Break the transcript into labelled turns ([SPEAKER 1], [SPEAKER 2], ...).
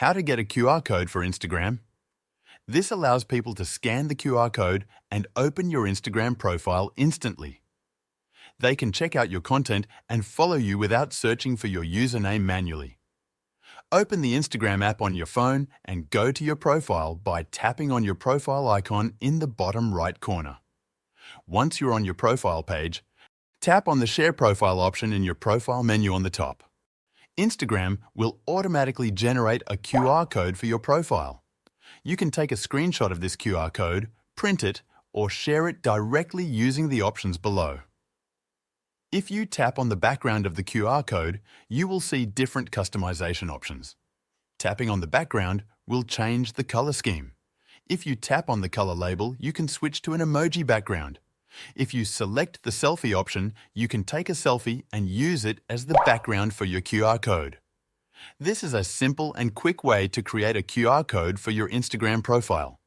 [SPEAKER 1] How to get a QR code for Instagram. This allows people to scan the QR code and open your Instagram profile instantly. They can check out your content and follow you without searching for your username manually. Open the Instagram app on your phone and go to your profile by tapping on your profile icon in the bottom right corner. Once you're on your profile page, tap on the Share Profile option in your profile menu on the top. Instagram will automatically generate a QR code for your profile. You can take a screenshot of this QR code, print it, or share it directly using the options below. If you tap on the background of the QR code, you will see different customization options. Tapping on the background will change the color scheme. If you tap on the color label, you can switch to an emoji background. If you select the selfie option, you can take a selfie and use it as the background for your QR code. This is a simple and quick way to create a QR code for your Instagram profile.